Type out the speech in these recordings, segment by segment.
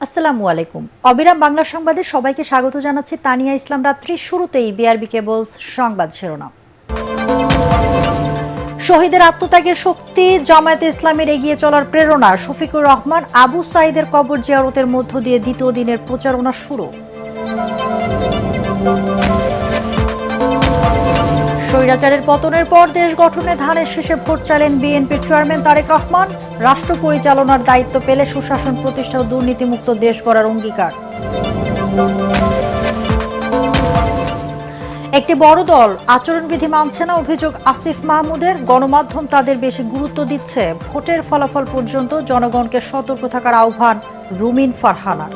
আসসালামু আলাইকুম। অবিরাম বাংলা সংবাদে সবাইকে স্বাগত জানাচ্ছি। তানিয়া ইসলাম। রাত্রির শুরুতেই বিআরবি কেবলস সংবাদ শিরোনাম। শহীদের আত্মত্যাগের শক্তি, জামায়াতে ইসলামের এগিয়ে চলার প্রেরণা। শফিকুর রহমান আবু সাঈদের কবর জিয়ারতের মধ্য দিয়ে দ্বিতীয় দিনের প্রচারণা শুরু। স্বৈরাচারের পতনের পর দেশ গঠনে ধানের শীষে ভোট চাইলেন বিএনপির চেয়ারম্যান তারেক রহমান। রাষ্ট্র পরিচালনার দায়িত্ব পেলে সুশাসন প্রতিষ্ঠা ও দুর্নীতিমুক্ত দেশ গড়ার অঙ্গীকার। একটি বড় দল আচরণবিধি মানছে না অভিযোগ আসিফ মাহমুদের। গণমাধ্যম তাদের বেশি গুরুত্ব দিচ্ছে। ভোটের ফলাফল পর্যন্ত জনগণকে সতর্ক থাকার আহ্বান রুমিন ফারহানা।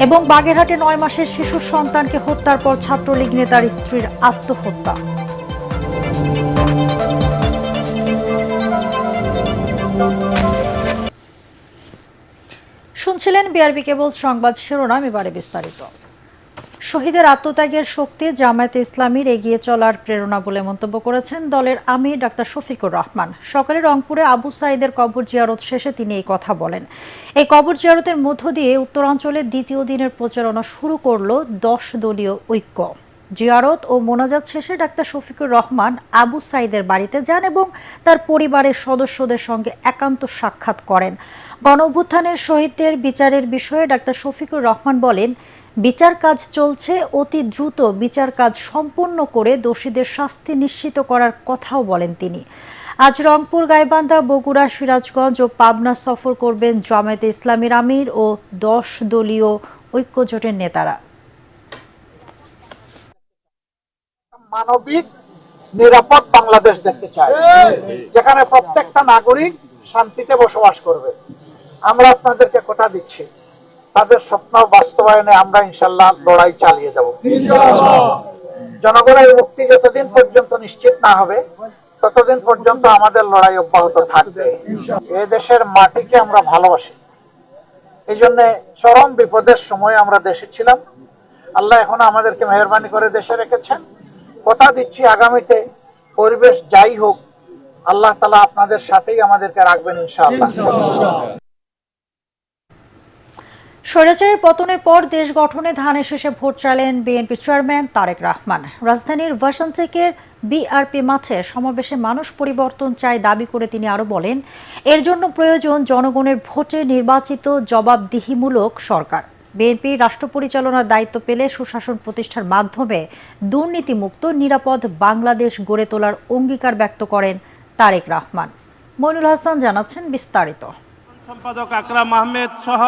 এবং বাগেরহাটে ৯ মাসের শিশু সন্তানকে হত্যার পর ছাত্রলীগ নেতার স্ত্রীর আত্মহত্যা। শুনছিলেন বিআরবি কেবল সংবাদ শিরোনাম, এবারে বিস্তারিত। শহীদের আত্মত্যাগের শক্তি, জামায়াতে ইসলামীর এগিয়ে চলার প্রেরণা বলে মন্তব্য করেছেন দলের আমির ডাক্তার শফিকুর রহমান। সকালে রংপুরে আবু সাঈদের কবর জিয়ারত শেষে তিনি এই কথা বলেন। এই কবর জিয়ারতের মধ্য দিয়ে উত্তরাঞ্চলে দ্বিতীয় দিনের প্রচারণা শুরু করল 10 দলীয় ঐক্য। জিয়ারত ও মোনাজাত শেষে ডাক্তার শফিকুর রহমান আবু সাঈদের বাড়িতে যান এবং তার পরিবারের সদস্যদের সঙ্গে একান্ত সাক্ষাৎ করেন। গণঅভ্যুত্থানের শহীদদের বিচারের বিষয়ে ডাক্তার শফিকুর রহমান বলেন, বিচার কাজ চলছে, অতি দ্রুত বিচার কাজ সম্পন্ন করে দোষীদের শাস্তি নিশ্চিত করার কথাও বলেন তিনি। আজ রংপুর, গাইবান্ধা, বগুড়া, সিরাজগঞ্জ ও পাবনা সফর করবেন জামায়াতে ইসলামীর আমির ও 10 দলীয় ঐক্যজোটের নেতারা। মানবিক নিরাপদ বাংলাদেশ দেখতে চাই, যেখানে প্রত্যেকটা নাগরিক শান্তিতে বসবাস করবে। আমরা আপনাদেরকে কথা দিচ্ছি, তাদের স্বপ্ন বাস্তবায়নে আমরা ইনশাল্লাহ লড়াই চালিয়ে যাব। জনগণের মুক্তি যতদিন পর্যন্ত নিশ্চিত না হবে ততদিন পর্যন্ত আমাদের লড়াই অব্যাহত থাকবে। এই দেশের মাটিকে আমরা ভালোবাসি, এই জন্য চরম বিপদের সময় আমরা দেশে ছিলাম। আল্লাহ এখন আমাদেরকে মেহেরবানি করে দেশে রেখেছেন। কথা দিচ্ছি, আগামীতে পরিবেশ যাই হোক, আল্লাহ তাআলা আপনাদের সাথেই আমাদেরকে রাখবেন ইনশাআল্লাহ। স্বৈরাচারের পতনের পর দেশ গঠনে ধানের শীষে ভোট চাইলেন বিএনপি চেয়ারম্যান তারেক রহমান। রাজধানীর ভাসানচেকের বিআরপি মাঠে সমাবেশে মানুষ পরিবর্তন চায় দাবি করে তিনি আরো বলেন, এর জন্য প্রয়োজন জনগণের ভোটে নির্বাচিত জবাবদিহিমূলক সরকার। বিএনপি রাষ্ট্র পরিচালনার দায়িত্ব পেলে সুশাসন প্রতিষ্ঠার মাধ্যমে দুর্নীতিমুক্ত নিরাপদ বাংলাদেশ গড়ে তোলার অঙ্গীকার ব্যক্ত করেন তারেক রহমান। মইনুল হাসান জানাচ্ছেন বিস্তারিত। সম্পাদক আকরাম আহমেদ সহ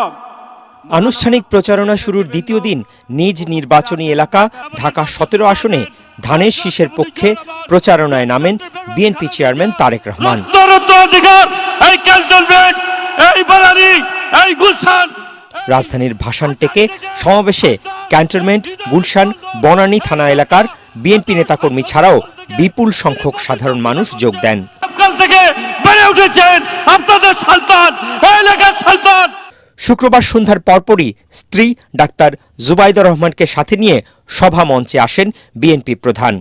আনুষ্ঠানিক প্রচারণা শুরুর দ্বিতীয় দিন নিজ নির্বাচনী এলাকা ঢাকা 17 আসনে ধানের শীষের পক্ষে প্রচারণায় নামেন বিএনপি চেয়ারম্যান তারেক রহমান। রাজধানীর ভাসানটেকে সমাবেশে ক্যান্টনমেন্ট, গুলশান, বনানী থানা এলাকার বিএনপি নেতাকর্মী ছাড়াও বিপুল সংখ্যক সাধারণ মানুষ যোগ দেন। শুক্রবার সন্ধ্যার পরপরই স্ত্রী ডাক্তার জুবাইদা রহমানকে সাথে নিয়ে সভা মঞ্চে আসেন বিএনপি প্রধান।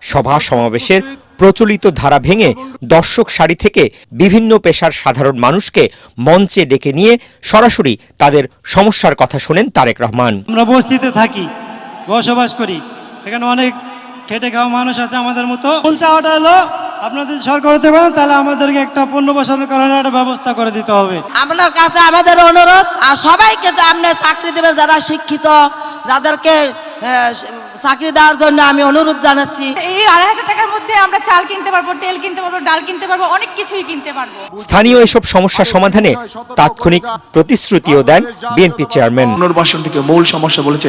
সভা সমাবেশের প্রচলিত ধারা ভেঙে দর্শক সারি থেকে বিভিন্ন পেশার সাধারণ মানুষকে মঞ্চে ডেকে নিয়ে সরাসরি তাদের সমস্যার কথা শোনেন তারেক রহমান। আমরা বস্তিতে থাকি, বসবাস করি, এখানে অনেক খেটে খাওয়া মানুষ আছে আমাদের মতো। মূল চাওয়াটা হলো আপনাদের সরকার হতে পারেন, তাহলে আমাদেরকে একটা পণ্য বসানো করার একটা ব্যবস্থা করে দিতে হবে। আপনার কাছে আমাদের অনুরোধ, আর সবাইকে তো আপনি চাকরি দেবে, যারা শিক্ষিত, যাদেরকে চাকরি দেওয়ার জন্য আমি অনুরোধ জানাচ্ছি। এই ২৫০০ টাকার মধ্যে আমরা চাল কিনতে পারবো, তেল কিনতে পারবো, ডাল কিনতে পারবো, অনেক কিছুই কিনতে পারবো। স্থানীয় এসব সমস্যা সমাধানে তাৎক্ষণিক প্রতিশ্রুতিও দেন বিএনপি চেয়ারম্যান। পুনর্বাসনটিকে মূল সমস্যা বলেছে,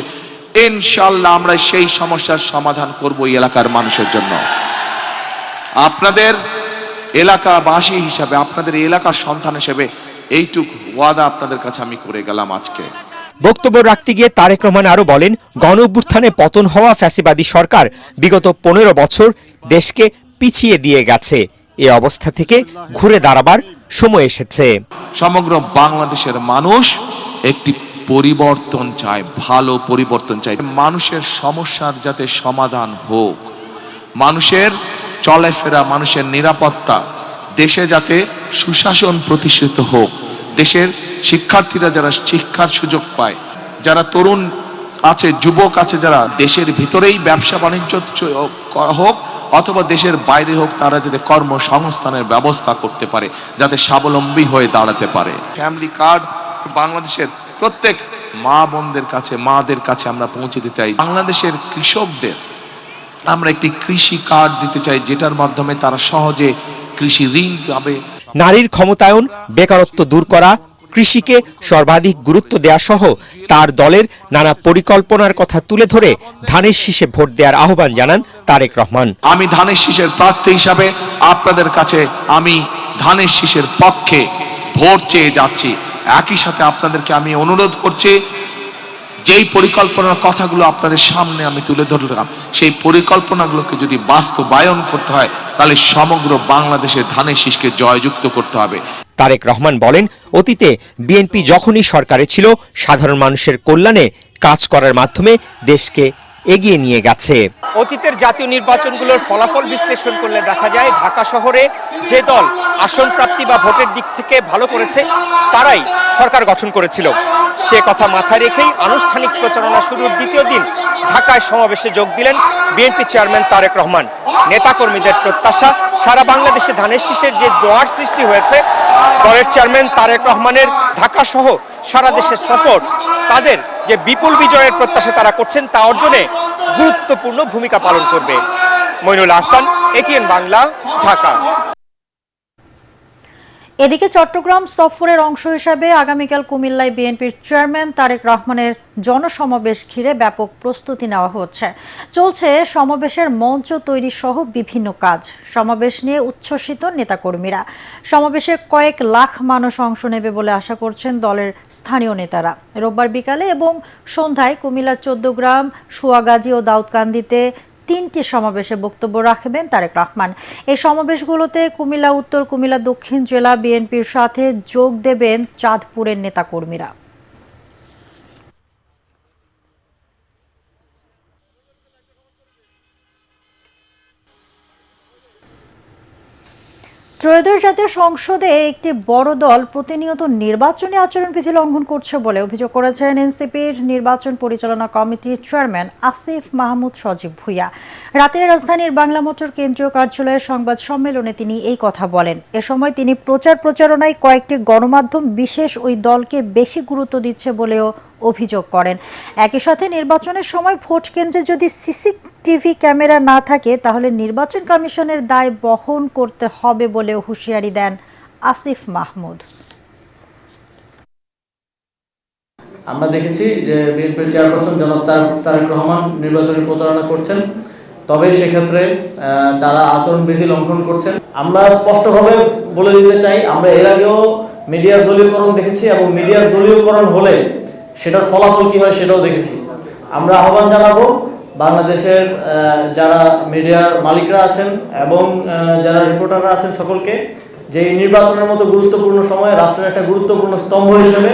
ইনশাআল্লাহ আমরা সেই সমস্যার সমাধান করব এই এলাকার মানুষের জন্য। আপনাদের এলাকাবাসী হিসাবে, আপনাদের এলাকার সন্তান হিসেবে এইটুকু ওয়াদা আপনাদের কাছে আমি করে গেলাম আজকে। বক্তব্য রাখতে গিয়ে তারেক রহমান আরো বলেন, গণঅভ্যুত্থানে পতন হওয়া ফ্যাসিবাদী সরকার বিগত 15 বছর দেশকে পিছিয়ে দিয়ে গেছে। এ অবস্থা থেকে ঘুরে দাঁড়াবার সময় এসেছে। সমগ্র বাংলাদেশের মানুষ একটি পরিবর্তন চায়, ভালো পরিবর্তন চায়। মানুষের সমস্যার যাতে সমাধান হোক, মানুষের চলাফেরা, মানুষের নিরাপত্তা, দেশে যাতে সুশাসন প্রতিষ্ঠিত হোক, দেশের শিক্ষার্থীরা যারা শিক্ষার সুযোগ পায়, যারা তরুণ আছে, যুবক আছে, যারা দেশের ভিতরেই ব্যবসা বাণিজ্য হোক অথবা দেশের বাইরে হোক, তারা যাতে কর্মসংস্থানের ব্যবস্থা করতে পারে, যাতে স্বাবলম্বী হয়ে দাঁড়াতে পারে। ফ্যামিলি কার্ড বাংলাদেশের প্রত্যেক মা বোনদের কাছে, মাদের কাছে আমরা পৌঁছে দিতে চাই। বাংলাদেশের কৃষকদের আমরা একটি কৃষি কার্ড দিতে চাই, যেটার মাধ্যমে তারা সহজে কৃষি ঋণ পাবে। নারীর ক্ষমতায়ন, বেকারত্ব দূর করা, কৃষিকে সর্বাধিক গুরুত্ব দেয়া সহ তার দলের নানা পরিকল্পনার কথা তুলে ধরে ধানের শীষে ভোট দেওয়ার আহ্বান জানান তারেক রহমান। আমি ধানের শীষের প্রার্থী হিসাবে আপনাদের কাছে আমি ধানের শীষের পক্ষে ভোট চেয়ে যাচ্ছি। একই সাথে আপনাদেরকে আমি অনুরোধ করছি, যেই পরিকল্পনার কথাগুলো আপনাদের সামনে আমি তুলে ধরলাম, সেই পরিকল্পনাগুলোকে যদি বাস্তবায়ন করতে হয়, তাহলে সমগ্র বাংলাদেশে ধানের শীষকে জয়যুক্ত করতে হবে। তারেক রহমান বলেন, অতীতে বিএনপি যখনই সরকারে ছিল সাধারণ মানুষের কল্যাণে কাজ করার মাধ্যমে দেশকে এগিয়ে নিয়ে গেছে। অতীতের জাতীয় নির্বাচনগুলোর ফলাফল বিশ্লেষণ করলে দেখা যায় ঢাকা শহরে যে দল আসন প্রাপ্তি বা ভোটের দিক থেকে ভালো করেছে তারাই সরকার গঠন করেছিল। সে কথা মাথায় রেখেই আনুষ্ঠানিক প্রচারণা শুরুর দ্বিতীয় দিন ঢাকায় সমাবেশে যোগ দিলেন বিএনপি চেয়ারম্যান তারেক রহমান। নেতাকর্মীদের প্রত্যাশা, সারা বাংলাদেশে ধানের শীষের যে দোয়ার সৃষ্টি হয়েছে, দলের চেয়ারম্যান তারেক রহমানের ঢাকা সহ সারা দেশের সফর তাদের যে বিপুল বিজয়ের প্রত্যাশা তারা করছেন তা অর্জনে গুরুত্বপূর্ণ ভূমিকা পালন করবে। মইনুল হাসান, এটিএন বাংলা, ঢাকা। এদিকে চট্টগ্রাম সফরের অংশ হিসাবে আগামীকাল কুমিল্লায় বিএনপির চেয়ারম্যান তারেক রহমানের জনসমাবেশ ঘিরে ব্যাপক প্রস্তুতি নেওয়া হচ্ছে। চলছে সমাবেশের মঞ্চ তৈরি সহ বিভিন্ন কাজ। সমাবেশ নিয়ে উচ্ছ্বসিত নেতাকর্মীরা। সমাবেশে কয়েক লাখ মানুষ অংশ নেবে বলে আশা করছেন দলের স্থানীয় নেতারা। রোববার বিকালে এবং সন্ধ্যায় কুমিল্লার 14 গ্রাম, সুয়াগাজী ও দাউদকান্দিতে 3টি সমাবেশে বক্তব্য রাখবেন তারেক রহমান। এই সমাবেশগুলোতে কুমিল্লা উত্তর, কুমিল্লা দক্ষিণ জেলা বিএনপির সাথে যোগ দেবেন চাঁদপুরের নেতাকর্মীরা। ত্রয়োদশ জাতীয় সংসদে একটি বড় দল প্রতিনিয়ত নির্বাচনী আচরণবিধি লঙ্ঘন করছে বলে অভিযোগ করেছেন এনসিপির নির্বাচন পরিচালনা কমিটির চেয়ারম্যান আসিফ মাহমুদ সজীব ভুঁইয়া। রাতে রাজধানীর বাংলা মোটর কেন্দ্রীয় কার্যালয়ে সংবাদ সম্মেলনে তিনি এই কথা বলেন। এ সময় তিনি প্রচারণায় কয়েকটি গণমাধ্যম বিশেষ ওই দলকে বেশি গুরুত্ব দিচ্ছে বলেও অভিযোগ করেন। একই সাথে নির্বাচনের সময় ভোট কেন্দ্রে যদি সিসিটিভি ক্যামেরা না থাকে তাহলে নির্বাচন কমিশনের দায় বহন করতে হবে বলেও হুঁশিয়ারি দেন আসিফ মাহমুদ। আমরা দেখেছি যে বিএনপির চেয়ারপারসন জনাব তারেক রহমান নির্বাচনী প্রচারণা করছেন, তবে সেক্ষেত্রে তারা আচরণবিধি লঙ্ঘন করছেন। আমরা স্পষ্টভাবে বলে দিতে চাই, আমরা এর আগেও মিডিয়ার দলীয়করণ দেখেছি এবং মিডিয়ার দলীয়করণ হলে সেটার ফলাফল কি হয় সেটাও দেখেছি। আমরা আহ্বান জানাবো বাংলাদেশের যারা মিডিয়ার মালিকরা আছেন এবং যারা রিপোর্টাররা আছেন সকলকে, যে এই নির্বাচনের মতো গুরুত্বপূর্ণ সময়ে রাষ্ট্রের একটা গুরুত্বপূর্ণ স্তম্ভ হিসেবে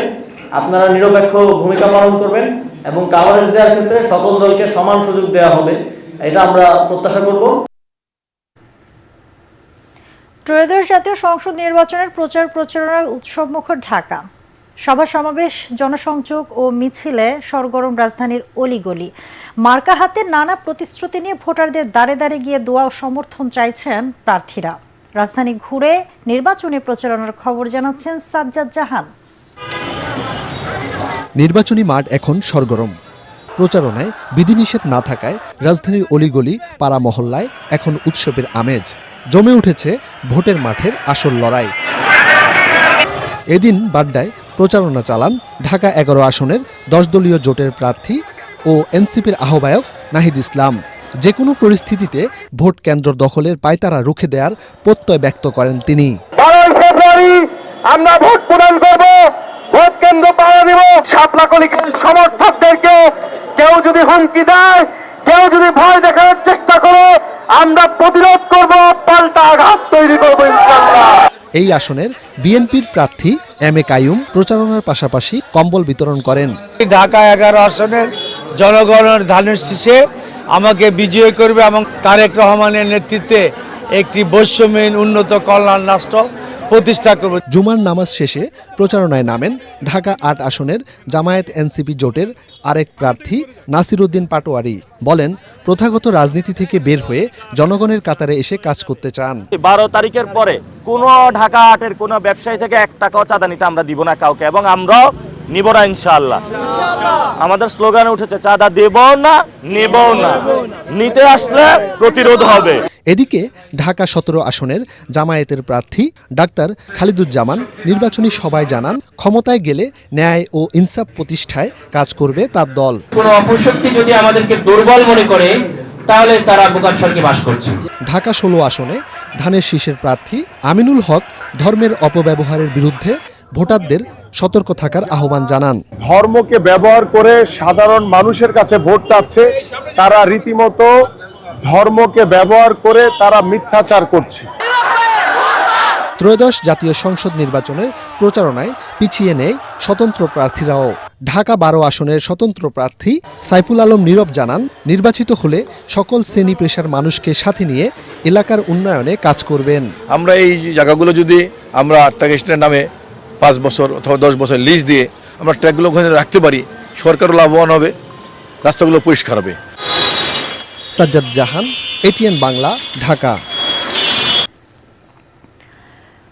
আপনারা নিরপেক্ষ ভূমিকা পালন করবেন এবং কাভারেজ দেওয়ার ক্ষেত্রে সকল দলকে সমান সুযোগ দেওয়া হবে, এটা আমরা প্রত্যাশা করব। ত্রয়োদশ জাতীয় সংসদ নির্বাচনের প্রচারণার উৎসবমুখর ঢাকা। সভা সমাবেশ, জনসংযোগ ও মিছিলে সরগরম রাজধানীর অলিগলি। মার্কা হাতে নানা প্রতিশ্রুতি নিয়ে ভোটারদের দাঁড়ে দাঁড়ে গিয়ে দোয়া ও সমর্থন চাইছেন প্রার্থীরা। রাজধানী ঘুরে নির্বাচনী প্রচারণার খবর জানাচ্ছেন সাজ্জাদ জাহান। নির্বাচনী মাঠ এখন সরগরম। প্রচারণায় বিধিনিষেধ না থাকায় রাজধানীর অলিগলি, পাড়া মহল্লায় এখন উৎসবের আমেজ। জমে উঠেছে ভোটের মাঠের আসল লড়াই। এদিন বাড্ডায় প্রচারণা চালান ঢাকা 11 আসনের 10 দলীয় জোটের প্রার্থী ও এনসিপির আহ্বায়ক নাহিদ ইসলাম। যে কোনো পরিস্থিতিতে ভোট কেন্দ্র দখলের পায়তারা রুখে দেওয়ার প্রত্যয় ব্যক্ত করেন তিনি। 12 ফেব্রুয়ারি আমরা ভোট প্রদান করব, ভোট কেন্দ্র পাওয়া দিব। শাপলাকলিকের সমর্থকদেরকে কেউ যদি হুমকি দেয়, কেউ যদি ভয় দেখানোর চেষ্টা করে, আমরা প্রতিরোধ করব, পাল্টা আঘাত তৈরি করব ইনশাআল্লাহ। এই আসনের বিএনপির প্রার্থী এম এ কাইয়ুম প্রচারণার পাশাপাশি কম্বল বিতরণ করেন। ঢাকা 11 আসনের জনগণের ধানের শীষে আমাকে বিজয়ী করবে এবং তারেক রহমানের নেতৃত্বে একটি বৈষম্যহীন উন্নত কল্যাণ রাষ্ট্র প্রতিষ্ঠা করব। জুমার নামাজ শেষে প্রচারণায় নামেন ঢাকা ৮ আসনের জামায়াত এনসিপি জোটের আরেক প্রার্থী নাসিরউদ্দিন পাটোয়ারি। বলেন, প্রথাগত রাজনীতি থেকে বের হয়ে জনগণের কাতারে এসে কাজ করতে চান। 12 তারিখের পরে কোনো ঢাকা ৮-এর কোনো ব্যবসায়ী থেকে 1 টাকাও চাঁদা নিতে আমরা দিব না কাউকে, এবং আমরাও নিব না ইনশাআল্লাহ। আমাদের স্লোগানে উঠেছে, চাঁদা দেব না, নেব না, নিতে আসলে প্রতিরোধ হবে। এদিকে ঢাকা 17 আসনের জামায়াতের প্রার্থী ডাক্তার খালিদুজ্জামান নির্বাচনী সভায় জানান, ক্ষমতায় গেলে ন্যায় ও ইনসাফ প্রতিষ্ঠায় কাজ করবে তার দল। কোনো অপশক্তি যদি আমাদেরকে দুর্বল মনে করে তাহলে তারা বোকার স্বর্গে বাস করছে। ঢাকা 16 আসনে ধানের শীষের প্রার্থী আমিনুল হক ধর্মের অপব্যবহারের বিরুদ্ধে ভোটারদের সতর্ক থাকার আহ্বান জানান। ধর্মকে ব্যবহার করে সাধারণ মানুষের কাছে ভোট চাচ্ছে, তারা রীতিমতো ধর্মকে ব্যবহার করে তারা মিথ্যাচার করছে। ত্রয়োদশ জাতীয় সংসদ নির্বাচনের প্রচারণায় পিছিয়ে নেয় স্বতন্ত্র প্রার্থীরাও। ঢাকা 12 আসনের স্বতন্ত্র প্রার্থী সাইফুল আলম নীরব জানান, নির্বাচিত হলে সকল শ্রেণী পেশার মানুষকে সাথে নিয়ে এলাকার উন্নয়নে কাজ করবেন। আমরা এই জায়গাগুলো যদি আমরা ট্রাক স্ট্যান্ড নামে 5 বছর অথবা 10 বছর লিজ দিয়ে আমরা ট্র্যাকগুলো ওখানে রাখতে পারি, সরকারও লাভবান হবে, রাস্তাগুলো পরিষ্কার হবে। সাজ্জাদ জাহান, এটিএন বাংলা, ঢাকা।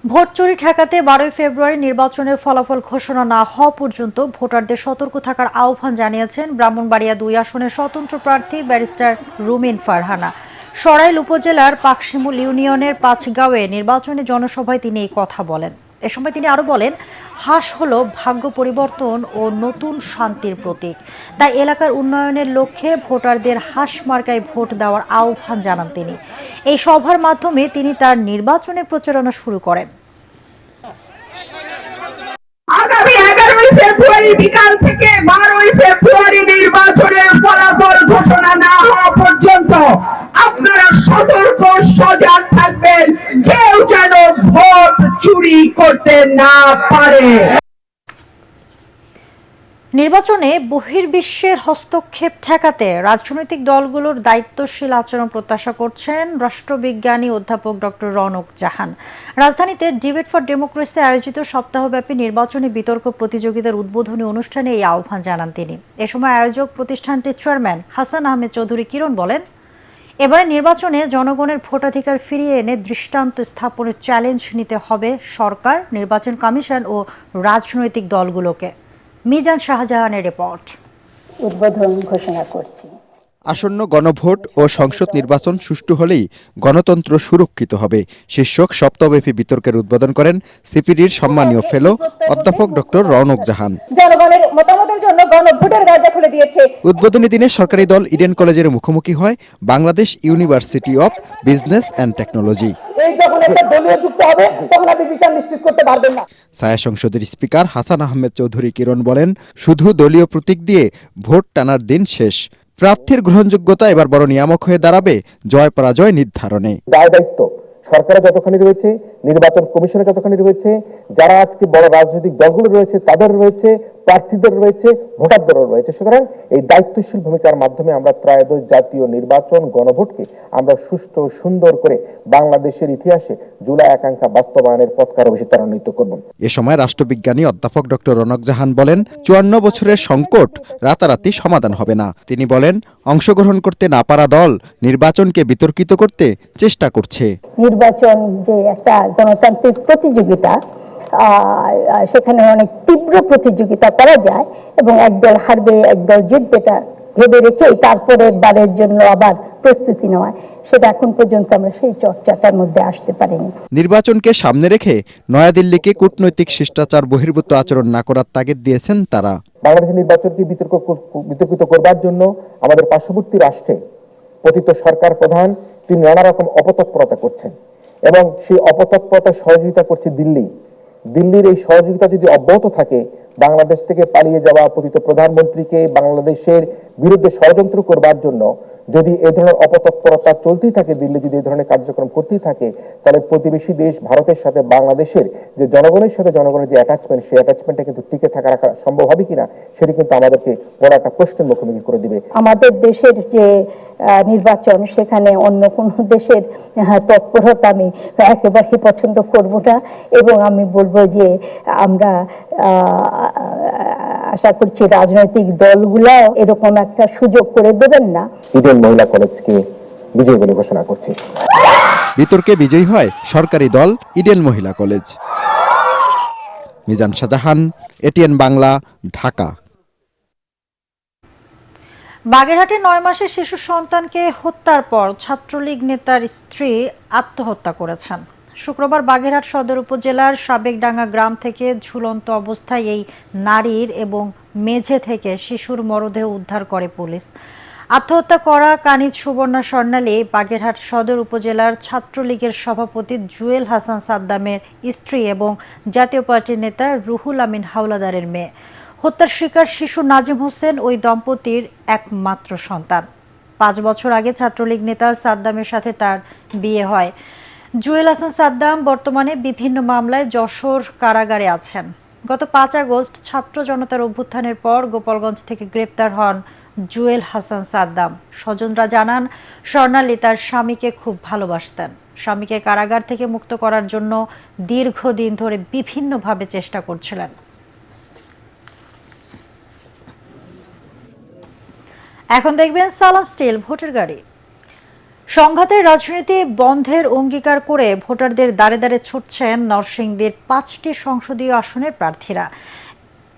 ভোট চুরি ঠেকাতে 12 ফেব্রুয়ারি নির্বাচনের ফলাফল ঘোষণা না হওয়া পর্যন্ত ভোটারদের সতর্ক থাকার আহ্বান জানিয়েছেন ব্রাহ্মণবাড়িয়া 2 আসনের স্বতন্ত্র প্রার্থী ব্যারিস্টার রুমিন ফারহানা। সরাইল উপজেলার পাকশিমুল ইউনিয়নের 5 গাঁওয়ে নির্বাচনী জনসভায় তিনি এই কথা বলেন। এ সময় তিনি আরো বলেন, হাঁস হলো ভাগ্য পরিবর্তন ও নতুন শান্তির প্রতীক, তাই এলাকার উন্নয়নের লক্ষ্যে ভোটারদের হাঁস মার্কায় ভোট দেওয়ার আহ্বান জানান তিনি। এই সভার মাধ্যমে তিনি তার নির্বাচনের প্রচারণা শুরু করেন। আগামী 11 ফেব্রুয়ারি বিকাল থেকে 12 ফেব্রুয়ারি নির্বাচনের ফলাফল ঘোষণা না হওয়া পর্যন্ত আপনারা সতর্ক সজাগ থাকবেন, কেউ যেন ভোট চুরি করতে না পারে। নির্বাচনে বহির্বিশ্বের হস্তক্ষেপ ঠেকাতে রাজনৈতিক দলগুলোর দায়িত্বশীল আচরণ প্রত্যাশা করছেন রাষ্ট্রবিজ্ঞানী অধ্যাপক ডক্টর রওনক জাহান। রাজধানীতে ডিবেট ফর ডেমোক্রেসি আয়োজিত সপ্তাহব্যাপী নির্বাচনী বিতর্ক প্রতিযোগিতার উদ্বোধনী অনুষ্ঠানে এই আহ্বান জানান তিনি। এ সময় আয়োজক প্রতিষ্ঠানটির চেয়ারম্যান হাসান আহমেদ চৌধুরী কিরণ বলেন, এবারে নির্বাচনে জনগণের ভোটাধিকার ফিরিয়ে এনে দৃষ্টান্ত স্থাপনের চ্যালেঞ্জ নিতে হবে সরকার, নির্বাচন কমিশন ও রাজনৈতিক দলগুলোকে। মিজান শাহজাহানের রিপোর্ট। উদ্বোধন ঘোষণা করছি। আসন্ন গণভোট ও সংসদ নির্বাচন সুষ্ঠু হলেই গণতন্ত্র সুরক্ষিত হবে শীর্ষক সপ্তাহব্যাপী বিতর্কের উদ্বোধন করেন সিপিডির সম্মানীয় ফেলো অধ্যাপক ডক্টর রওনক জাহান। জনগণের মতামতের জন্য গণভোটের দরজা খুলে দিয়েছে। উদ্বোধনী দিনে সরকারি দল ইডেন কলেজের মুখোমুখি হয় Bangladesh university of business and technology. এই যখন একটা দলীয় যুক্ত হবে তখন আপনি বিচার নিশ্চিত করতে পারবেন না। ছায়া সংসদের স্পিকার হাসান আহমেদ চৌধুরী কিরণ বলেন, শুধু দলীয় প্রতীক দিয়ে ভোট টানার দিন শেষ। প্রার্থীর গ্রহণযোগ্যতা এবার বড় নিয়ামক হয়ে দাঁড়াবে জয় পরাজয় নির্ধারণে। দায় দায়িত্ব সরকারের যতখানি রয়েছে, নির্বাচন কমিশনের যতখানি রয়েছে, যারা আজকে বড় রাজনৈতিক দলগুলো রয়েছে তাদের রয়েছে, প্রার্থীদের রয়েছে, ভোটারদেরও রয়েছে। সুতরাং এই দায়িত্বশীল ভূমিকার মাধ্যমে আমরা ত্রয়োদশ জাতীয় নির্বাচন গণভোটকে আমরা সুষ্ঠু সুন্দর করে বাংলাদেশের ইতিহাসে জুলাই আকাঙ্ক্ষা বাস্তবায়নের পথকে আরো বেশি ত্বরান্বিত করব। এ সময় রাষ্ট্রবিজ্ঞানী অধ্যাপক ডক্টর রওনক জাহান বলেন, 54 বছরের সংকট রাতারাতি সমাধান হবে না। তিনি বলেন, অংশগ্রহণ করতে না পারা দল নির্বাচনকে বিতর্কিত করতে চেষ্টা করছে। নির্বাচন যে একটা গণতান্ত্রিক প্রতিযোগিতা, সেখানে অনেক তীব্র প্রতিযোগিতা করা যায় এবং একদল হারবে একদল জিতবে, এটা ভেবে রেখে তারপরের বারের জন্য আবার প্রস্তুতি নেওয়া, সেটা এখন পর্যন্ত আমরা সেই চর্চাটার মধ্যে আসতে পারিনি। নির্বাচনকে সামনে রেখে নয়াদিল্লিকে কূটনৈতিক শিষ্টাচার বহির্ভূত আচরণ না করার তাগিদ দিয়েছেন তারা। বাংলাদেশের নির্বাচনকে বিতর্কিত করবার জন্য আমাদের পার্শ্ববর্তী রাষ্ট্রে পতিত সরকার প্রধান তিনি নানা রকম অপতৎপরতা করছেন এবং সেই অপতৎপরতা সহযোগিতা করছে দিল্লি। দিল্লির এই সহযোগিতা যদি অব্যাহত থাকে, বাংলাদেশ থেকে পালিয়ে যাওয়া পতিত প্রধানমন্ত্রীকে বাংলাদেশের বিরুদ্ধে ষড়যন্ত্র করবার জন্য যদি এই ধরনের অপতৎপরতা চলতেই থাকে, দিল্লি যদি এই ধরনের কার্যক্রম করতেই থাকে, তাহলে প্রতিবেশী দেশ ভারতের সাথে বাংলাদেশের যে জনগণের সাথে জনগণের যে অ্যাটাচমেন্ট, সেই অ্যাটাচমেন্টটা কিন্তু টিকে থাকা রাখা সম্ভব হবে কিনা সেটি কিন্তু আমাদেরকে বড় একটা প্রশ্নের মুখোমুখি করে দিবে। আমাদের দেশের যে নির্বাচন, সেখানে অন্য কোনো দেশের তৎপরতা আমি একেবারেই পছন্দ করব না। এবং আমি বলবো যে আমরা আশা করছি রাজনৈতিক দলগুলো এরকম একটা সুযোগ করে দেবেন না। ইডেন মহিলা কলেজকে বিজয়ী বলে ঘোষণা করছি। বিতর্কে বিজয়ী হয় সরকারি দল ইডেন মহিলা কলেজ। মিজান শাহজাহান, এটিএন বাংলা, ঢাকা। বাগেরহাটে 9 মাসের শিশু সন্তানকে হত্যার পর ছাত্রলীগ নেতার স্ত্রী আত্মহত্যা করেছেন। শুক্রবার বাগেরহাট সদর উপজেলার সাবেকডাঙ্গা গ্রাম থেকে ঝুলন্ত অবস্থায় এই নারীর এবং মেঝে থেকে শিশুর মরদেহ উদ্ধার করে পুলিশ। আত্মহত্যা করা কানিজ সুবর্ণা স্বর্ণালী বাগেরহাট সদর উপজেলার ছাত্রলীগের সভাপতি জুয়েল হাসান সাদ্দামের স্ত্রী এবং জাতীয় পার্টির নেতা রুহুল আমিন হাওলাদারের মেয়ে। হত্যার শিকার শিশু নাজিম হোসেন ওই দম্পতির একমাত্র সন্তান। 5 বছর আগে ছাত্রলীগ নেতা সাদ্দামের সাথে তার বিয়ে হয়। জুয়েল হাসান সাদ্দাম বর্তমানে বিভিন্ন মামলায় যশোর কারাগারে আছেন। গত 5 আগস্ট ছাত্র জনতার অভ্যুত্থানের পর গোপালগঞ্জ থেকে গ্রেপ্তার হন জুয়েল হাসান সাদ্দাম। স্বজনরা জানান, স্বর্ণালী তার স্বামীকে খুব ভালোবাসতেন। স্বামীকে কারাগার থেকে মুক্ত করার জন্য দীর্ঘদিন ধরে বিভিন্নভাবে চেষ্টা করছিলেন। এখন দেখবেন সালাম স্টিল ভোটের গাড়ি। সংঘাতের রাজনীতি বন্ধের অঙ্গীকার করে ভোটারদের দাঁড়ে দাঁড়ে ছুটছেন নরসিংদীর 5টি সংসদীয় আসনের প্রার্থীরা।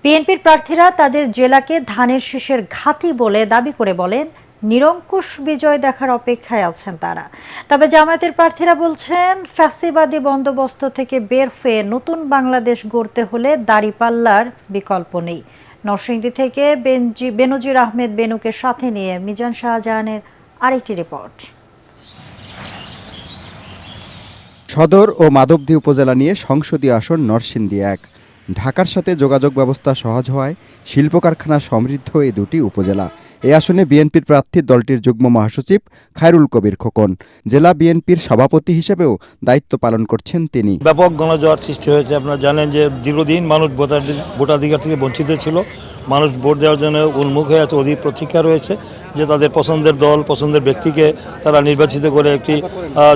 বিএনপির প্রার্থীরা তাদের জেলাকে ধানের শীষের ঘাঁটি বলে দাবি করে বলেন, নিরঙ্কুশ বিজয় দেখার অপেক্ষায় আছেন তারা। তবে জামায়াতের প্রার্থীরা বলছেন, ফ্যাসিবাদী বন্দোবস্ত থেকে বের হয়ে নতুন বাংলাদেশ গড়তে হলে দাঁড়িপাল্লার বিকল্প নেই। নরসিংদী থেকে বেনজির আহমেদ বেনুকে সাথে নিয়ে মিজান শাহজাহানের আরেকটি রিপোর্ট। সদর ও মাধবদী উপজেলা নিয়ে সংসদীয় আসন নরসিংদী 1। ঢাকার সাথে যোগাযোগ ব্যবস্থা সহজ হওয়ায় শিল্প কারখানা সমৃদ্ধ এই দুটি উপজেলা। এই আসনে বিএনপির প্রার্থী দলটির যুগ্ম মহাসচিব খায়রুল কবির খোকন। জেলা বিএনপির সভাপতি হিসেবেও দায়িত্ব পালন করছেন তিনি। ব্যাপক গণজোয়ার সৃষ্টি হয়েছে। আপনারা জানেন যে দীর্ঘদিন মানুষ ভোটাধিকার থেকে বঞ্চিত ছিল। মানুষ ভোট দেওয়ার জন্য উন্মুখ হয়ে আছে, অধীর প্রতীক্ষা রয়েছে যে তাদের পছন্দের দল, পছন্দের ব্যক্তিকে তারা নির্বাচিত করে একটি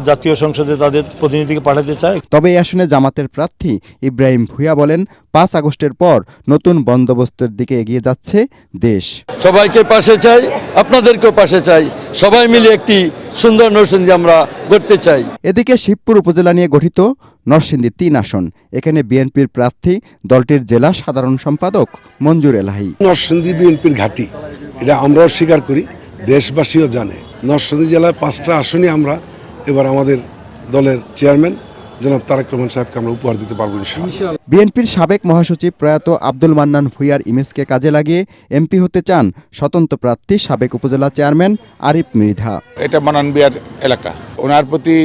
জাতীয় সংসদে তাদের প্রতিনিধিকে পাঠাতে চায়। তবে এই আসনে জামাতের প্রার্থী ইব্রাহিম ভুঁইয়া বলেন, 5 আগস্টের পর নতুন বন্দোবস্তের দিকে এগিয়ে যাচ্ছে দেশ। সবাইকে পাশে চাই, আপনাদেরকেও পাশে চাই, সবাই মিলে একটি সুন্দর নরসিংদী আমরা গড়তে চাই। এদিকে শিবপুর উপজেলা নিয়ে গঠিত নরসিংদী 3 আসন। এখানে বিএনপির প্রার্থী দলটির জেলা সাধারণ সম্পাদক মঞ্জুর এলাহি। নরসিংদী বিএনপির ঘাঁটি, এটা আমরাও স্বীকার করি, দেশবাসীও জানে। নরসিংদী জেলায় 5টা আসনই আমরা এবার আমাদের দলের চেয়ারম্যান জনাব তারেক রহমান সাহেবকে আমরা উপহার দিতে পারবো ইনশাআল্লাহ। বিএনপির সাবেক মহাসচিব প্রয়াত আব্দুল মান্নান ভুঁইয়ার ইমেজকে কাজে লাগিয়ে এমপি হতে চান স্বতন্ত্র প্রার্থী সাবেক উপজেলা চেয়ারম্যান আরিফ মৃধা। এটা মান্নান বিয়ার এলাকা, ওনার প্রতি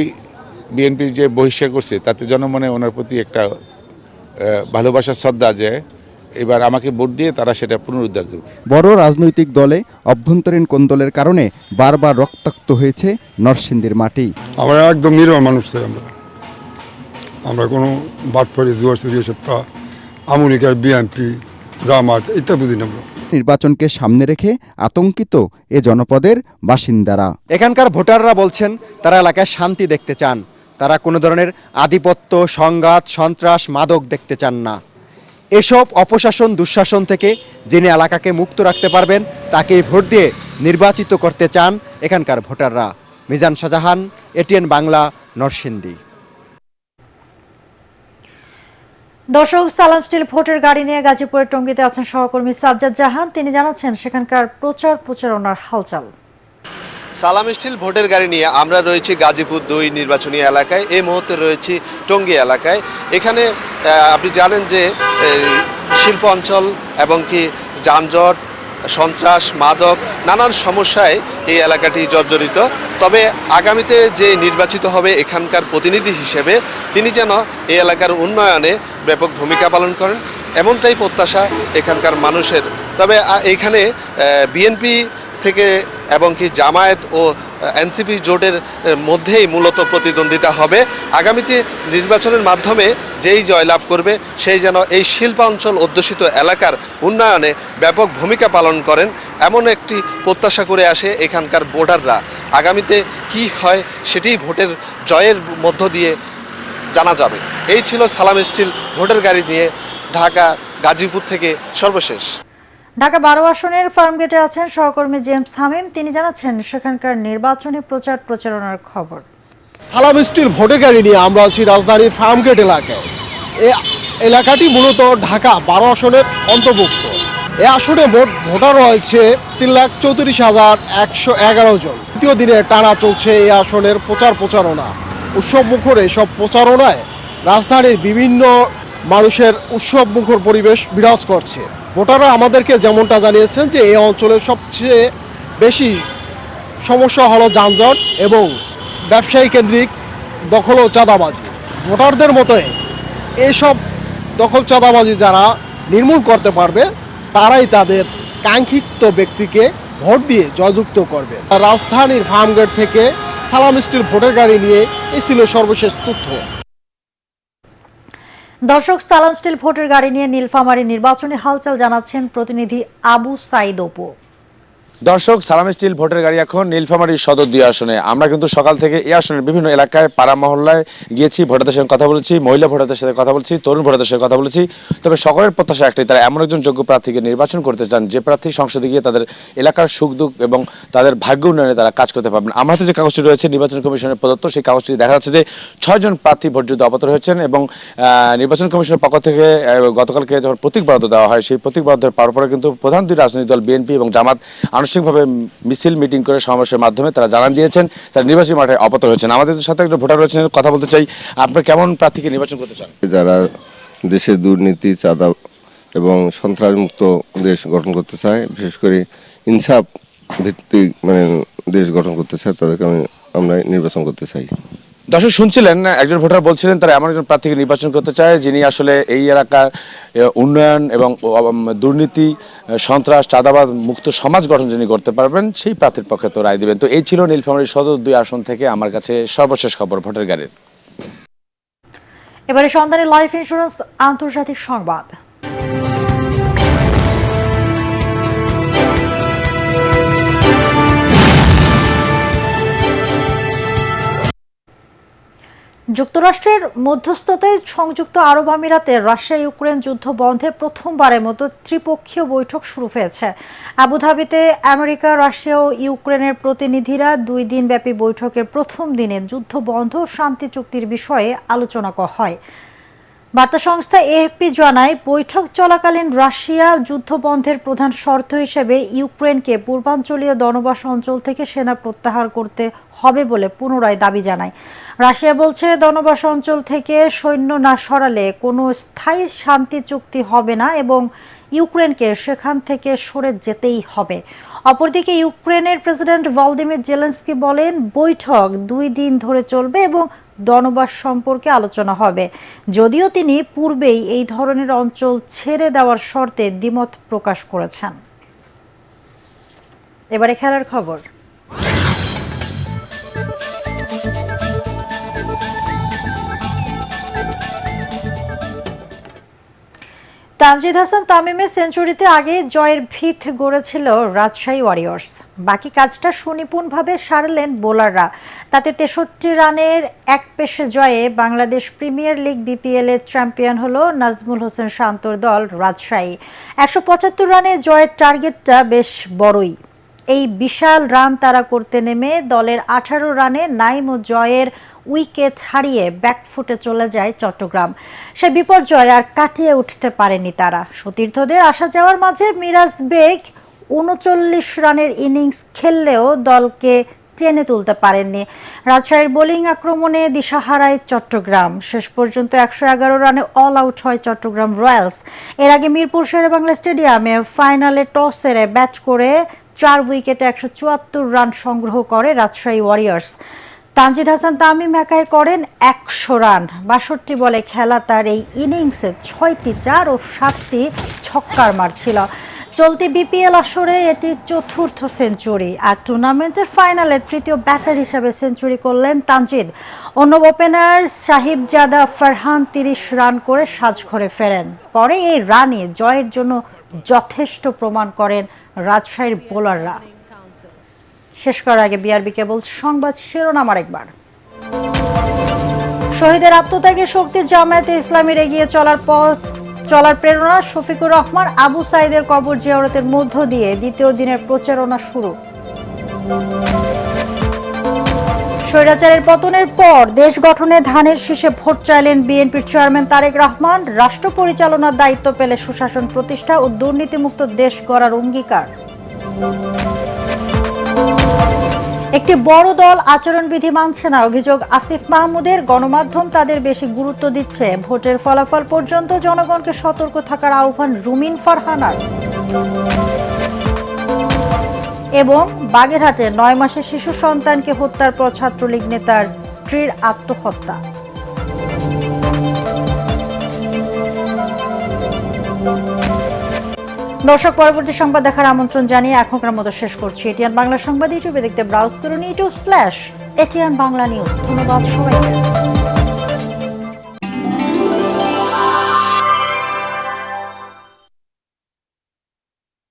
বিএনপি যে বহিষ্কার করছে তাতে জনমনে ওনার প্রতি একটা ভালোবাসার শ্রদ্ধা, যে এবার আমাকে ভোট দিয়ে তারা সেটা পুনরুদ্ধার করবে। বড় রাজনৈতিক দলে অভ্যন্তরীণ কোন্দলের কারণে বারবার রক্তাক্ত হয়েছে নরসিংদীর মাটি। আমরা একদম নিরীহ মানুষ চাই, আমরা কোনো বাটফারি জুয়ারচুরি এসব তা আমেরিকার বিএনপি জামাত ইত্যাদি বুঝি না। নির্বাচনকে সামনে রেখে আতঙ্কিত এ জনপদের বাসিন্দারা। এখানকার ভোটাররা বলছেন, তারা এলাকায় শান্তি দেখতে চান। তারা কোনো ধরনের আধিপত্য, সংঘাত, সন্ত্রাস, মাদক দেখতে চান না। এসব অপশাসন, দুঃশাসন থেকে যিনি এলাকাকে মুক্ত রাখতে পারবেন তাকেই ভোট দিয়ে নির্বাচিত করতে চান এখানকার ভোটাররা। মিজান শাহজাহান, এটিএন বাংলা, নরসিংদী। দর্শক, সালাম স্টিল ভোটের গাড়ি নিয়ে গাজীপুরের টঙ্গীতে আছেন সহকর্মী সাজ্জাদ জাহান। তিনি জানাচ্ছেন সেখানকার প্রচারণার হালচাল। সালাম স্টিল ভোটের গাড়ি নিয়ে আমরা রয়েছি গাজীপুর 2 নির্বাচনী এলাকায়। এই মুহূর্তে রয়েছি টঙ্গী এলাকায়। এখানে আপনি জানেন যে শিল্প অঞ্চল এবং কি যানজট, সন্ত্রাস, মাদক, নানান সমস্যায় এই এলাকাটি জর্জরিত। তবে আগামীতে যে নির্বাচিত হবে এখানকার প্রতিনিধি হিসেবে, তিনি যেন এই এলাকার উন্নয়নে ব্যাপক ভূমিকা পালন করেন, এমনটাই প্রত্যাশা এখানকার মানুষের। তবে এখানে বিএনপি থেকে এবং কি জামায়াত ও এনসিপি জোটের মধ্যেই মূলত প্রতিদ্বন্দ্বিতা হবে। আগামীতে নির্বাচনের মাধ্যমে যেই জয়লাভ করবে সেই যেন এই শিল্পাঞ্চল অধ্যুষিত এলাকার উন্নয়নে ব্যাপক ভূমিকা পালন করেন, এমন একটি প্রত্যাশা করে আসে এখানকার ভোটাররা। আগামীতে কি হয় সেটি ভোটের জয়ের মধ্য দিয়ে জানা যাবে। এই ছিল সালাম স্টিল ভোটের গাড়ি নিয়ে ঢাকা গাজীপুর থেকে সর্বশেষ। ঢাকা 12 আসনের ফার্মগেটে আছেন সহকর্মী জেমস হামিম, তিনি জানাচ্ছেন সেখানকার নির্বাচনী প্রচারণার খবর। সালাম স্টিল ভোটের গাড়ি নিয়ে আমরা আছি রাজধানীর ফার্মগেট এলাকায়। এই এলাকাটি মূলত ঢাকা 12 আসনের অন্তর্ভুক্ত। এই আসনে মোট ভোটার রয়েছে 3,34,111 জন। তৃতীয় দিনে টানা চলছে এই আসনের প্রচারণা। উৎসব মুখর এইসব প্রচারণায় রাজধানীর বিভিন্ন মানুষের উৎসব মুখর পরিবেশ বিরাজ করছে। ভোটাররা আমাদেরকে যেমনটা জানিয়েছেন যে এই অঞ্চলের সবচেয়ে বেশি সমস্যা হলো যানজট এবং ব্যবসায়ী কেন্দ্রিক দখল ও চাঁদাবাজি। ভোটারদের মতোই এইসব দখল চাঁদাবাজি যারা নির্মূল করতে পারবে তারাই তাদের কাঙ্ক্ষিত ব্যক্তিকে ভোট দিয়ে জয়যুক্ত করবে। রাজধানীর ফার্মগেট থেকে সালাম স্টিল ভোটের গাড়ি নিয়ে এই ছিল সর্বশেষ তথ্য। দর্শক, সালাম স্টিল ভোটের গাড়ি নিয়ে নীলফামারী নির্বাচনী হালচাল জানাচ্ছেন প্রতিনিধি আবু সাইদ অপু। দর্শক, সালাম স্টিল ভোটের গাড়ি এখন নীলফামারী সদর 2 আসনে। আমরা কিন্তু সকাল থেকে এই আসনের বিভিন্ন এলাকায় পাড়া মহল্লায় গিয়েছি, ভোটারদের সঙ্গে কথা বলেছি, মহিলা ভোটারদের সাথে কথা বলেছি, তরুণ ভোটারদের সাথে কথা বলেছি। তবে সকলের প্রত্যাশা একটাই, তারা এমন একজন যোগ্য প্রার্থীকে নির্বাচন করতে চান যে প্রার্থী সংসদে গিয়ে তাদের এলাকার সুখ দুঃখ এবং তাদের ভাগ্য উন্নয়নে তারা কাজ করতে পারবেন। আমার হাতে যে কাগজটি রয়েছে নির্বাচন কমিশনের প্রদত্ত, সেই কাগজটি দেখা যাচ্ছে যে 6 জন প্রার্থী ভোটযুদ্ধে অবতীর্ণ হয়েছেন এবং নির্বাচন কমিশনের পক্ষ থেকে গতকালকে যখন প্রতীক বরাদ্দ দেওয়া হয়, সেই প্রতীক বরাদ্দের পাওয়ার পরে কিন্তু প্রধান 2 রাজনৈতিক দল বিএনপি এবং জামাত আনুষ্ঠানিকভাবে মিছিল মিটিং করে সমাবেশের মাধ্যমে তারা জানান দিয়েছেন তারা নির্বাচনী মাঠে অবতীর্ণ হয়েছেন। আমাদের সাথে একজন ভোটার রয়েছেন, কথা বলতে চাই, আপনারা কেমন প্রার্থীকে নির্বাচন করতে চান? যারা দেশের দুর্নীতি, চাঁদা এবং সন্ত্রাসমুক্ত দেশ গঠন করতে চায়, বিশেষ করে ইনসাফ ভিত্তিক দেশ গঠন করতে চায়, তাদেরকে আমরা নির্বাচন করতে চাই। দর্শক শুনছিলেন, একজন ভোটার বলছিলেন তারা এমন একজন প্রার্থীকে নির্বাচন করতে চায় যিনি আসলে এই এলাকার উন্নয়ন এবং দুর্নীতি, সন্ত্রাস, চাঁদাবাদ মুক্ত সমাজ গঠন যিনি করতে পারবেন সেই প্রার্থীর পক্ষে তো রায় দিবেন। তো এই ছিল নীলফামারী সদর 2 আসন থেকে আমার কাছে সর্বশেষ খবর ভোটের গাড়ির। এবারে সন্ধানী লাইফ ইন্স্যুরেন্স আন্তর্জাতিক সংবাদ। যুক্তরাষ্ট্রের মধ্যস্থতায় সংযুক্ত আরব আমিরাতে রাশিয়া ইউক্রেন যুদ্ধ বন্ধে প্রথমবারের মতো ত্রিপক্ষীয় বৈঠক শুরু হয়েছে। আবুধাবিতে আমেরিকা, রাশিয়া ও ইউক্রেনের প্রতিনিধিরা 2 দিনব্যাপী বৈঠকের প্রথম দিনে যুদ্ধ বন্ধ ও শান্তি চুক্তির বিষয়ে আলোচনা হয়। বার্তা সংস্থা এএফপি জানায়, বৈঠক চলাকালীন রাশিয়া যুদ্ধবন্ধের প্রধান শর্ত হিসেবে ইউক্রেনকে পূর্বাঞ্চলীয় দনবাস অঞ্চল থেকে সেনা প্রত্যাহার করতে হবে বলে পুনরায় দাবি জানায়। রাশিয়া বলছে, দনবাস অঞ্চল থেকে সৈন্য না সরালে কোনো স্থায়ী শান্তি চুক্তি হবে না এবং ইউক্রেনকে সেখান থেকে সরে যেতেই হবে। অপরদিকে ইউক্রেনের প্রেসিডেন্ট ভলোদিমির জেলেনস্কি বলেন, বৈঠক 2 দিন ধরে চলবে এবং দনবাস সম্পর্কে আলোচনা হবে, যদিও তিনি পূর্বেই এই ধরনের অঞ্চল ছেড়ে দেওয়ার শর্তে দ্বিমত প্রকাশ করেছেন। এবারে খেলার খবর। তানজিদ হাসান তামিমের সেঞ্চুরিতে আগে জয়ের ভিত গড়েছিল রাজশাহী ওয়ারিয়র্স। বাকি কাজটা সুনিপুণভাবে সারলেন বোলাররা। তাতে 63 রানের এক পেশে জয়ে বাংলাদেশ প্রিমিয়ার লিগ বিপিএল এর চ্যাম্পিয়ন হলো নাজমুল হোসেন শান্তর দল রাজশাহী। 175 রানে জয়ের টার্গেটটা বেশ বড়ই। এই বিশাল রান তারা করতে নেমে দলের 18 রানে নাইম ও জয়ের উইকেট হারিয়ে ব্যাকফুটে চলে যায় চট্টগ্রাম। সে বিপর্যয় আর কাটিয়ে উঠতে পারেনি তারা। সতীর্থদের আসা যাওয়ার মাঝে মিরাজ বেগ 39 রানের ইনিংস খেললেও দলকে টেনে তুলতে পারেননি। রাজশাহীর বোলিং আক্রমণে দিশাহারায় চট্টগ্রাম। শেষ পর্যন্ত 111 রানে অল আউট হয় চট্টগ্রাম রয়্যালস। এর আগে মিরপুর শেরেবাংলা স্টেডিয়ামে ফাইনালে টস হেরে ব্যাট করে 4 উইকেটে 174 রান সংগ্রহ করে রাজশাহী ওয়ারিয়র্স। তানজিদ হাসান তামিম একাই করেন 100 রান। 62 বলে খেলা তার এই ইনিংসে 6টি 4 ও 7টি ছক্কার মার ছিল। চলতি বিপিএল আসরে এটি চতুর্থ সেঞ্চুরি আর টুর্নামেন্টের ফাইনালে তৃতীয় ব্যাটার হিসেবে সেঞ্চুরি করলেন তানজিদ। অন্য ওপেনার সাহিবজাদা ফারহান 30 রান করে সাজঘরে ফেরেন। পরে এই রানে জয়ের জন্য যথেষ্ট প্রমাণ করেন রাজশাহীর বোলাররা। শেষ করার আগে বিআরবি কেবল সংবাদ শিরোনাম আরেকবার। শহীদের আত্মত্যাগের শক্তি জামায়াতে ইসলামীর এগিয়ে চলার প্রেরণা। শফিকুর রহমান আবু সাইদের কবর জিয়ারতের মধ্য দিয়ে দ্বিতীয় দিনের প্রচারণা শুরু। স্বৈরাচারের পতনের পর দেশ গঠনে ধানের শীষে ভোট চাইলেন বিএনপির চেয়ারম্যান তারেক রহমান। রাষ্ট্র পরিচালনার দায়িত্ব পেলে সুশাসন প্রতিষ্ঠা ও দুর্নীতিমুক্ত দেশ গড়ার অঙ্গীকার। একটি বড় দল আচরণবিধি মানছে না, অভিযোগ আসিফ মাহমুদের। গণমাধ্যম তাদের বেশি গুরুত্ব দিচ্ছে। ভোটের ফলাফল পর্যন্ত জনগণকে সতর্ক থাকার আহ্বান রুমিন ফারহানার। এবং বাগেরহাটে 9 মাসের শিশু সন্তানকে হত্যার পর ছাত্রলীগ নেতার স্ত্রীর আত্মহত্যা। দর্শক, পরবর্তী সংবাদ দেখার আমন্ত্রণ জানিয়ে এখনকার মতো শেষ করছি। এটিএন বাংলা সংবাদ ইউটিউবে দেখতে ব্রাউজ করুন youtube/ATN বাংলা নিউজ। ধন্যবাদ সবাইকে।